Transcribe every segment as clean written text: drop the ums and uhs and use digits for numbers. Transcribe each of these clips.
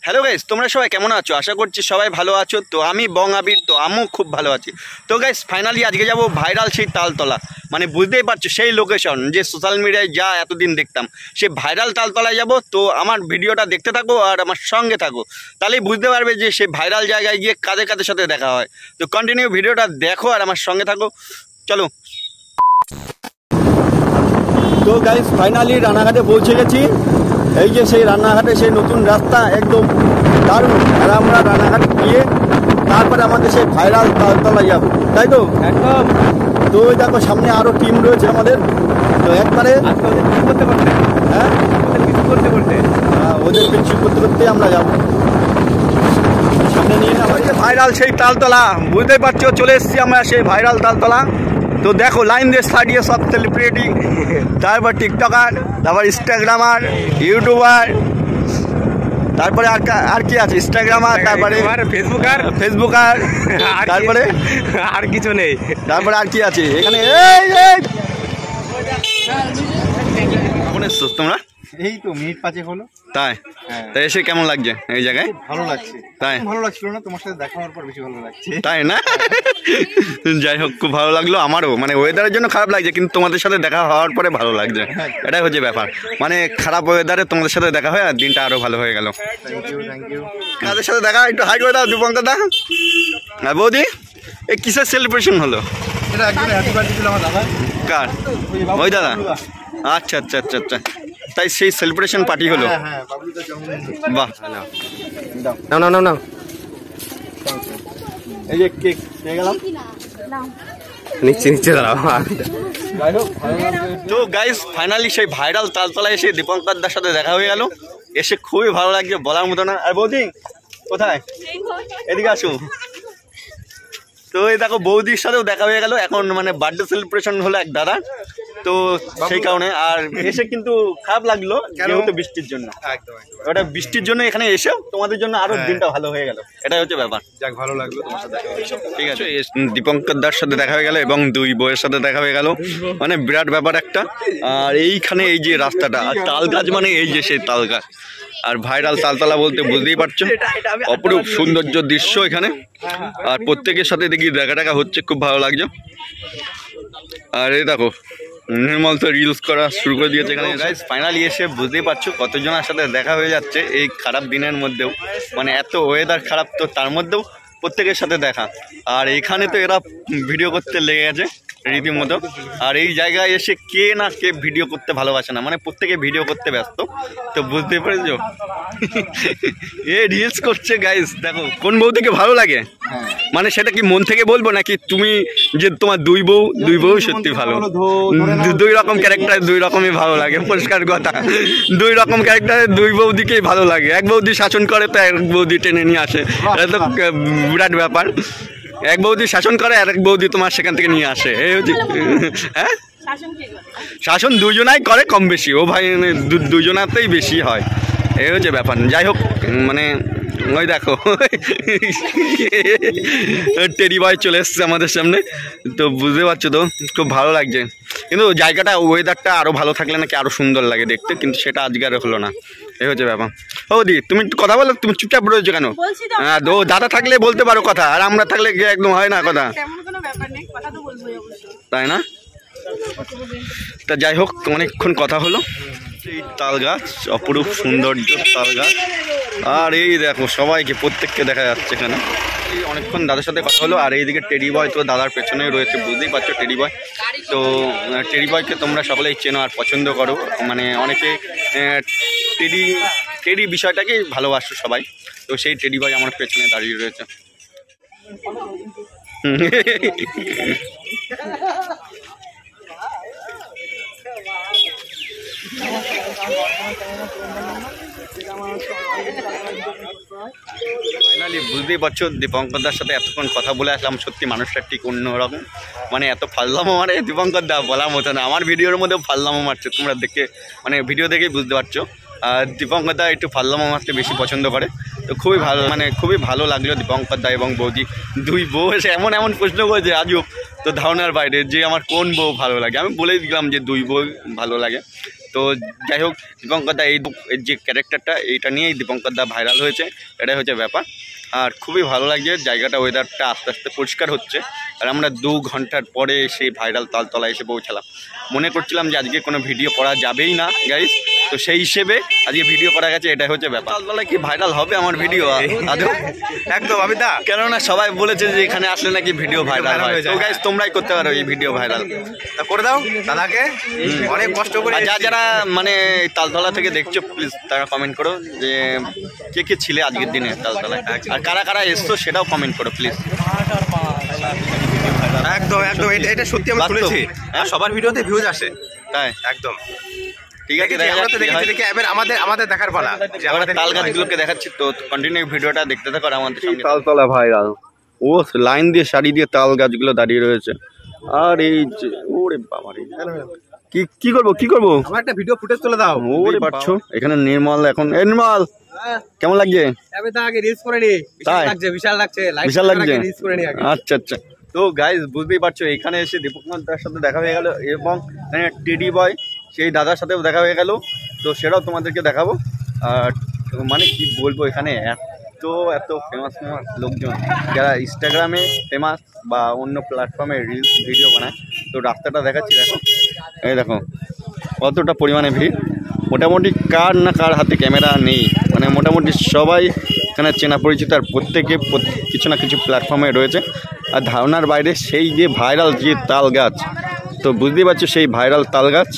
Hello guys, তোমরা সবাই কেমন আছো? আশা করছি সবাই ভালো আছো। তো আমি বং আবির, তো আমিও খুব ভালো আছি। তো গাইস ফাইনালি আজকে যাব ভাইরাল সেই তালতলা, মানে বুঝতেই পারছো সেই লোকেশন যে সোশ্যাল মিডিয়ায় যা এতদিন দেখতাম, সে ভাইরাল তালতলায় যাব। তো আমার ভিডিওটা দেখতে থাকো আর আমার সঙ্গে থাকো, তাহলেই বুঝতে পারবে যে সেই ভাইরাল জায়গায় গিয়ে কাদের কাদের সাথে দেখা হয়। তো কন্টিনিউ ভিডিওটা দেখো আর আমার সঙ্গে থাকো, চলো। তো গাইস ফাইনালি রানাঘাটে পৌঁছে গেছি। এই যে সেই রানাঘাটে সেই নতুন রাস্তা, একদম দারুণ। আর আমরা রানাঘাটে গিয়ে তারপরে আমাদের সেই ভাইরাল তালতলায় যাবো, তাই তো? একদম। তো ওই দেখো সামনে আরও টিম রয়েছে আমাদের। তো একবারে হ্যাঁ ওদের পিছু করতে করতে আমরা যাবো। সামনে নিয়ে আমাদের ভাইরাল সেই তালতলা, বুঝতেই পারছো চলে এসেছি আমরা সেই ভাইরাল তালতলা। তো দেখো লাইন দিয়ে সারিয়ে সব সেলিব্রিটি, তারপর টিকটকার, তারপর ইনস্টাগ্রামার, ইউটিউবার, তারপরে আর কি আছে, ইনস্টাগ্রামার, তারপরে ফেসবুকার, তারপরে আর কিছু নেই। তারপরে আর কি আছে এখানে? কখন এসছো তোমরা? এই তো মিনিট 5 হলো। তাই? তাই এসে কেমন লাগছে এই জায়গায়? ভালো লাগছে। তাই? ভালো লাগছিল না, তোমার সাথে দেখা হওয়ার পর বেশি ভালো লাগছে। তাই না? যাই হোক, খুব ভালো লাগলো আমারও। মানে ওয়েদারের জন্য খারাপ লাগছে, কিন্তু তোমাদের সাথে দেখা হওয়ার পরে ভালো লাগছে। এটাই হচ্ছে ব্যাপার, মানে খারাপ ওয়েদারে তোমাদের সাথে দেখা হয় আর দিনটা আরো ভালো হয়ে গেল। Thank you. কাদের সাথে দেখা? একটু হাই করে দাও দীপঙ্কর দা। আর বৌদি, এই কিসের সেলিব্রেশন হলো? এটা একজন হ্যাপি বার্থডে ছিল আমার দাদা। কার? ওই দাদা? আচ্ছা আচ্ছা আচ্ছা আচ্ছা, তাই সেই সেলিব্রেশন পার্টি হলো। হ্যাঁ, বাবলুদার জন্মদিন। বাহ, নাও। এই যে কেক পেয়ে গেলাম। নিচে দাঁড়াও। তো গাইস ফাইনালি সেই ভাইরাল তালতলায় এসে দীপঙ্কর দার সাথে দেখা হয়ে গেল। এসে খুবই ভালো লাগছে, বলার মতো না। আর বৌদি কোথায়? এদিকে আসো। তো এই দেখো বৌদির সাথেও দেখা হয়ে গেল। এখন মানে বার্থডে সেলিব্রেশন হলো এক দাদা, তো সেই কারণে। আর এসে কিন্তু খারাপ লাগলো যেহেতু বৃষ্টির জন্য। ওটা বৃষ্টির জন্য এখানে এসে তোমাদের জন্য আরো দিনটা ভালো হয়ে গেল, এটাই হচ্ছে ব্যাপার। যাক, ভালো লাগলো তোমার সাথে দেখা হয়ে। ঠিক আছে, দীপঙ্কর দার সাথে দেখা হয়ে গেল এবং দুই বউয়ের সাথে দেখা হয়ে গেল, মানে বিরাট ব্যাপার একটা। আর এইখানে এই যে রাস্তাটা, আর তাল গাছ, মানে এই যে সেই তাল গাছ। আর ভাইরাল তালতলা বলতে বুঝতেই পারছো, অপরূপ সৌন্দর্য দৃশ্য এখানে। আর প্রত্যেকের সাথে দেখি দেখা হচ্ছে, খুব ভালো লাগছে। আর এই দেখো নির্মল তো রিলস করা শুরু করে দিয়েছে এখানে। গাইস ফাইনালি এসে বুঝতেই পারছো কতজনের সাথে দেখা হয়ে যাচ্ছে এই খারাপ দিনের মধ্যেও, মানে এত ওয়েদার খারাপ, তো তার মধ্যেও প্রত্যেকের সাথে দেখা। আর এখানে তো এরা ভিডিও করতে লেগে গেছে রীতিমতো। আর এই জায়গায় এসে কে না কে ভিডিও করতে ভালোবাসে না, মানে প্রত্যেকে ভিডিও করতে ব্যস্ত। তো বুঝতে পেরেছো, এ রিলস করছে। গাইস দেখো কোন বউ থেকে ভালো লাগে, মানে সেটা কি মন থেকে বলবো নাকি তুমি যে তোমার দুই বউ সত্যি ভালো? দুই রকম ক্যারেক্টার, দুই রকমই ভালো লাগে, পরিষ্কার কথা। দুই রকম ক্যারেক্টারে দুই বৌদিকেই ভালো লাগে। এক বৌদি শাসন করে তো এক বৌদি টেনে নিয়ে আসে, এটা তো বিরাট ব্যাপার। এক বৌদি শাসন করে আর এক বৌদি তোমার সেখান থেকে নিয়ে আসে, এই হচ্ছে। হ্যাঁ, শাসন দুজনাই করে কম বেশি, ও ভাই দুজনাতেই বেশি হয়, এই হচ্ছে ব্যাপার। যাই হোক, মানে ওই দেখো টেডি বয় চলে এসছে আমাদের সামনে। তো বুঝতে পারছো তো, খুব ভালো লাগছে। কিন্তু জায়গাটা, ওয়েদারটা আরও ভালো থাকলে নাকি আরও সুন্দর লাগে দেখতে, কিন্তু সেটা আজকে আর হলো না, এই হচ্ছে ব্যাপার। ও দি, তুমি কথা বলো, তুমি চুপচাপ রয়েছো কেন? হ্যাঁ, ও দাদা থাকলে বলতে পারো কথা, আর আমরা থাকলে একদম হয় না কথা, তাই না? তা যাই হোক, অনেকক্ষণ কথা হলো। এই তাল গাছ, অপরূপ সৌন্দর্য তাল গাছ। আর এই দেখো সবাইকে, প্রত্যেককে দেখা যাচ্ছে এখানে। এই অনেকক্ষণ দাদার সাথে কথা হলো। আর এইদিকে টেডি বয় তো দাদার পেছনেই রয়েছে, বুঝতেই পারছো টেডি বয়। তো টেডি বয়কে তোমরা সকলেই চেনো আর পছন্দ করো, মানে অনেকে টেডি বিষয়টাকেই ভালোবাসো সবাই। তো সেই টেডি বয় আমার পেছনে দাঁড়িয়ে রয়েছে। ফাইনালি বুঝতেই পারছো দীপঙ্কর দার সাথে এতক্ষণ কথা বলে আসলাম, সত্যি মানুষটা ঠিক অন্যরকম, মানে এত ফাজলামো মারে দীপঙ্কর দা বলার মতো না। আমার ভিডিওর মধ্যেও ফাজলামো মারছে, তোমরা দেখে মানে ভিডিও দেখেই বুঝতে পারছো। আর দীপঙ্কর দা একটু ফাজলামো মারতে বেশি পছন্দ করে। তো খুবই ভালো, মানে খুবই ভালো লাগলো দীপঙ্কর দা এবং বৌদি, দুই বউ এসে এমন প্রশ্ন করেছে আজব, তো ধারণার বাইরে, যে আমার কোন বউ ভালো লাগে। আমি বলেই দিলাম যে দুই বউ ভালো লাগে। তো যাই হোক, দীপঙ্কর দা এই যে ক্যারেক্টারটা এইটা নিয়েই দীপঙ্কর দা ভাইরাল হয়েছে, এটাই হচ্ছে ব্যাপার। আর খুবই ভালো লাগছে জায়গাটা, ওয়েদারটা আস্তে আস্তে পরিষ্কার হচ্ছে। আর আমরা 2 ঘন্টার পরে সেই ভাইরাল তালতলা এসে পৌঁছালাম। মনে করছিলাম যে আজকে কোনো ভিডিও করা যাবেই না গাইস, তো সেই হিসেবে আজকে ভিডিও করা গেছে, এটাই হচ্ছে ব্যাপার। তালতলায় কি ভাইরাল হবে আমার ভিডিও আদৌ? একদম আবিদা, কেননা সবাই বলেছে যে এখানে আসলে নাকি ভিডিও ভাইরাল হয়। তো গাইস তোমরাই করতে পারো এই ভিডিও ভাইরাল, তা করে দাও দাদাকে, অনেক কষ্ট করে। আর যারা মানে তালতলা থেকে দেখছো প্লিজ তারা কমেন্ট করো যে কে কে ছিলে আজকের দিনে তালতলায়, আর কারা কারা এসছো সেটাও কমেন্ট করো প্লিজ। একদম একদম, এটা সত্যি আমি শুনেছি, আর সবার ভিডিওতে ভিউজ আসে। তাই একদম ঠিক আছে, আমরা তো দেখেছি, দেখে এবার আমাদের দেখার পালা যে আমরা তাল গাছগুলোকে দেখাচ্ছি। তো কন্টিনিউ ভিডিওটা দেখতে থাকো আমাদের সঙ্গে। তালতলা ভাইরাল, ও লাইন দিয়ে সারি দিয়ে তাল গাছগুলো দাঁড়িয়ে রয়েছে। আর এই যে ওরে বাবা রে, কি করবো আমার একটা ভিডিও ফুটেজ তুলে দাও। ওরে পাচ্ছ এখানে নির্মল, এখন নির্মল কেমন লাগছে? আমি তো আগে রিলস করে নি, বিশাল লাগছে বিশাল লাগছে। আচ্ছা আচ্ছা, তো গাইজ বুঝতেই পারছো এখানে এসে দীপঙ্কর দার সাথে দেখা হয়ে গেল, এবং টেডি বয় সেই দাদার সাথেও দেখা হয়ে গেল। তো সেটাও তোমাদেরকে দেখাবো। আর মানে কি বলবো, এখানে এত ফেমাস লোকজন যারা ইনস্টাগ্রামে ফেমাস বা অন্য প্ল্যাটফর্মে রিলস ভিডিও বানায়। তো রাস্তাটা দেখাচ্ছি, দেখো এই দেখো কতটা পরিমাণে ভিড়। মোটামুটি কার হাতে ক্যামেরা নেই, মানে মোটামুটি সবাই এখানে চেনা পরিচিত, আর প্রত্যেকে কিছু না কিছু প্ল্যাটফর্মে রয়েছে। আর ধারণার বাইরে সেই যে ভাইরাল যে তাল গাছ, তো বুঝতেই পারছো সেই ভাইরাল তাল গাছ,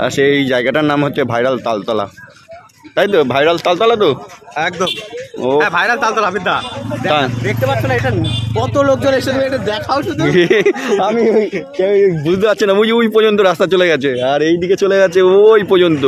আর সেই জায়গাটার নাম হচ্ছে ভাইরাল তালতলা, তাই তো? ভাইরাল তালতলা তো একদম, ও ভাইরাল তালতলা। আবিদা দেখতে পাচ্ছ না, এটা কত লোকজন এসে, তুমি এটা দেখাও শুধু। আমি বুঝতে পারছি না, ওই পর্যন্ত রাস্তা চলে গেছে, আর এই দিকে চলে গেছে ওই পর্যন্ত।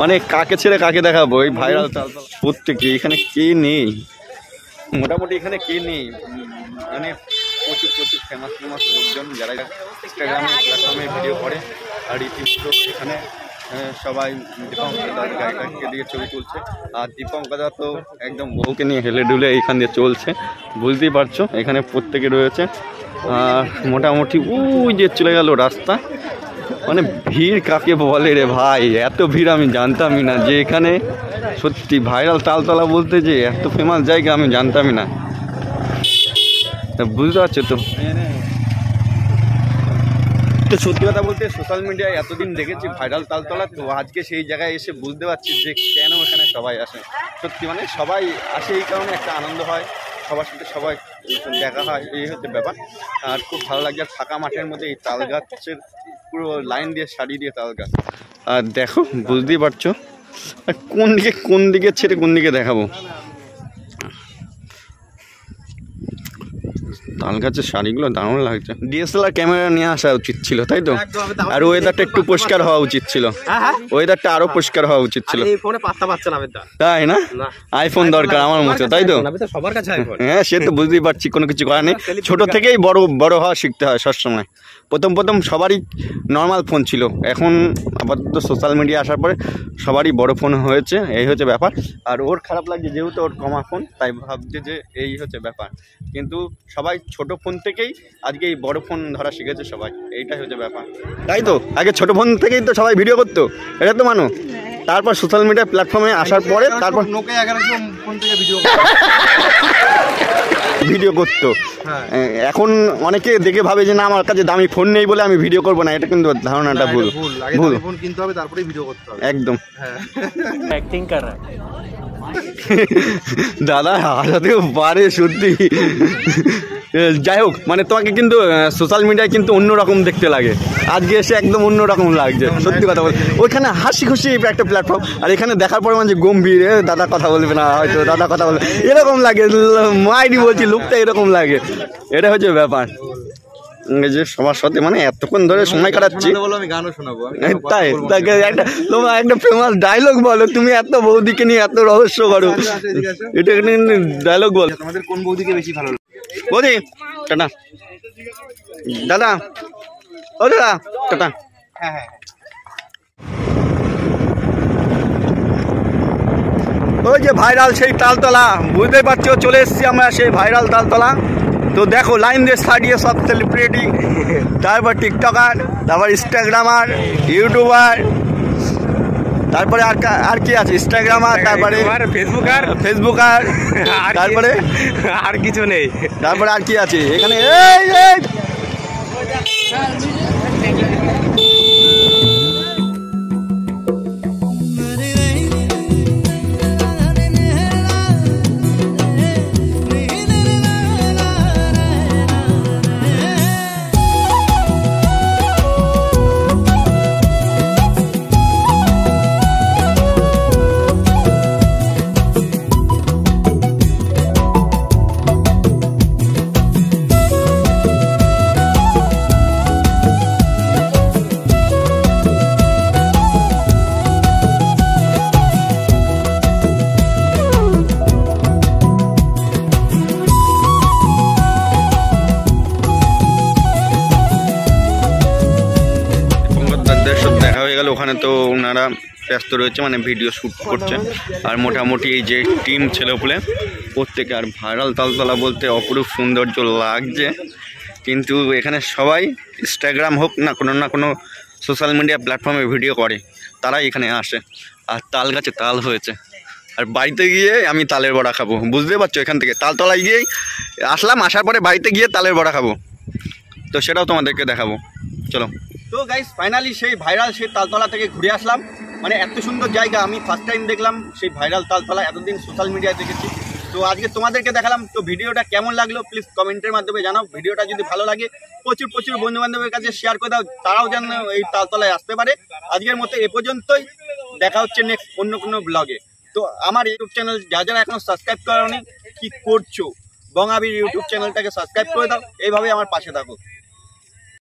মানে কাকে ছেড়ে কাকে দেখাবো? এই ভাইরাল তালতলা প্রত্যেকে, এখানে কে নেই? মোটামুটি এখানে কে নেই, মানে প্রচুর ফেমাস লোকজন যারা ইনস্টাগ্রামে প্ল্যাটফর্মে ভিডিও করে। আর রীতিমতো এখানে সবাই দীপঙ্কর দার গাড়িটাকে দিয়ে ছবি তুলছে। আর দীপঙ্কর দা তো একদম বউকে নিয়ে হেলে ডুলে এখান দিয়ে চলছে, বুঝতেই পারছো এখানে প্রত্যেকে রয়েছে। আর মোটামুটি ওই যে চলে গেল রাস্তা। মানে ভিড় কাকে বলে রে ভাই, এত ভিড় আমি জানতামই না যে এখানে সত্যি ভাইরাল তালতলা বলতে যে এত ফেমাস জায়গা আমি জানতামই না। বুঝতে পারছো তো, সত্যি কথা বলতে সোশ্যাল মিডিয়ায় এতদিন দেখেছি ভাইরাল তালতলা, তো আজকে সেই জায়গায় এসে বুঝতে পারছি যে কেন এখানে সবাই আসে। সত্যি মানে সবাই আসে এই কারণে, একটা আনন্দ হয়, সবার সাথে সবাই দেখা হয়, এই হচ্ছে ব্যাপার। আর খুব ভালো লাগছে। আর ফাঁকা মাঠের মধ্যে এই তাল গাছের পুরো লাইন দিয়ে সারি দিয়ে তাল গাছ, আর দেখো বুঝতেই পারছো। আর কোন দিকে ছেড়ে কোন দিকে দেখাবো? তাল গাছের শাড়িগুলো দারুণ লাগছে। ডিএসএলআর ক্যামেরা নিয়ে আসা উচিত ছিল, তাই তো? আর ওয়েদারটা একটু পরিষ্কার হওয়া উচিত ছিল, ওয়েদারটা আরো পরিষ্কার হওয়া উচিত ছিল, তাই না? আইফোন দরকার আমার মতো, তাই তো? হ্যাঁ, সে তো বুঝতেই পারছি, কোনো কিছু করার নেই। ছোট থেকেই বড় হওয়া শিখতে হয় সবসময়। প্রথম সবারই নর্মাল ফোন ছিল, এখন আপাতত সোশ্যাল মিডিয়া আসার পরে সবারই বড় ফোন হয়েছে, এই হচ্ছে ব্যাপার। আর ওর খারাপ লাগছে যেহেতু ওর কমা ফোন, তাই ভাবছে যে এই হচ্ছে ব্যাপার। কিন্তু সবাই ছোট ফোন থেকেই আজকে এই বড় ফোন ধরা শিখেছে সবাই, এইটাই হচ্ছে ব্যাপার, তাই তো? আগে ছোট ফোন থেকেই তো সবাই ভিডিও করতো, এটা তো মানো। তারপর সোশ্যাল মিডিয়া প্ল্যাটফর্মে আসার পরে তারপর ভিডিও করতো। এখন অনেকে দেখে ভাবে যে না আমার কাছে দামি ফোন নেই বলে আমি ভিডিও করবো না, এটা কিন্তু ধারণাটা ভুল। ফোন কিনতে হবে, তারপরে ভিডিও করতে হবে, একদম। অ্যাক্টিং করা দাদা হাসাতেও পারে সত্যি। যাই হোক, মানে তোমাকে কিন্তু সোশ্যাল মিডিয়ায় কিন্তু অন্যরকম দেখতে লাগে, আজকে এসে একদম অন্যরকম লাগছে, সত্যি কথা বল। ওইখানে হাসি খুশি একটা প্ল্যাটফর্ম, আর এখানে দেখার পরে মানে গম্ভীর, দাদা কথা বলবে না হয়তো, দাদা কথা বলবে এরকম লাগে, মাইরি বলছি লুকটা এরকম লাগে, এটা হচ্ছে ব্যাপার। যে সবার সাথে মানে এতক্ষণ ধরে সময় কাটাচ্ছি, তাই তোমার একটা ফেমাস ডায়লগ বলো, তুমি এত বৌদিকে নিয়ে এত রহস্য করো, এটা ডায়লগ বলো। তোমাদের কোন বৌদিকে বেশি ভালো লাগে? বৌদি টাটা, দাদা ও দাদা টাটা। হ্যাঁ, ওই যে ভাইরাল সেই তালতলা, বুঝতেই পারছো চলে এসেছি আমরা সেই ভাইরাল তালতলা। তো দেখো লাইন দিয়ে সারিয়ে সব সেলিব্রিটি, তারপর টিকটকার, তারপর ইনস্টাগ্রামার, ইউটিউবার, তারপরে আর কি আছে? ইনস্টাগ্রাম আর তারপরে ফেসবুক আর তারপরে আর কিছু নেই। তারপরে আর কি আছে এখানে? দেখা হয়ে গেল। ওখানে তো ওনারা ব্যস্ত রয়েছে, মানে ভিডিও শ্যুট করছে। আর মোটামুটি এই যে টিম ছেলেপুলে প্রত্যেকে, আর ভাইরাল তালতলা বলতে অপরূপ সৌন্দর্য লাগছে। কিন্তু এখানে সবাই ইনস্টাগ্রাম হোক না কোনো সোশ্যাল মিডিয়া প্ল্যাটফর্মে ভিডিও করে, তারাই এখানে আসে। আর তাল গাছে তাল হয়েছে, আর বাড়িতে গিয়ে আমি তালের বড়া খাবো, বুঝতে পারছো? এখান থেকে তালতলায় গিয়েই আসলাম, আসার পরে বাড়িতে গিয়ে তালের বড়া খাবো, তো সেটাও তোমাদেরকে দেখাবো। চলো। তো গাইস ফাইনালি সেই ভাইরাল সেই তালতলা থেকে ঘুরে আসলাম। মানে এত সুন্দর জায়গা আমি ফার্স্ট টাইম দেখলাম, সেই ভাইরাল তালতলা এতদিন সোশ্যাল মিডিয়ায় দেখেছি। তো আজকে তোমাদেরকে দেখালাম। তো ভিডিওটা কেমন লাগলো প্লিজ কমেন্টের মাধ্যমে জানাও। ভিডিওটা যদি ভালো লাগে প্রচুর বন্ধু বান্ধবের কাছে শেয়ার করে দাও, তারাও যেন এই তালতলায় আসতে পারে। আজকের মতো এ পর্যন্তই, দেখা হচ্ছে নেক্সট অন্য কোনো ব্লগে। তো আমার ইউটিউব চ্যানেল যারা এখনো সাবস্ক্রাইব করোনি কি করছো, বং আবির ইউটিউব চ্যানেলটাকে সাবস্ক্রাইব করে দাও, এইভাবে আমার পাশে থাকো।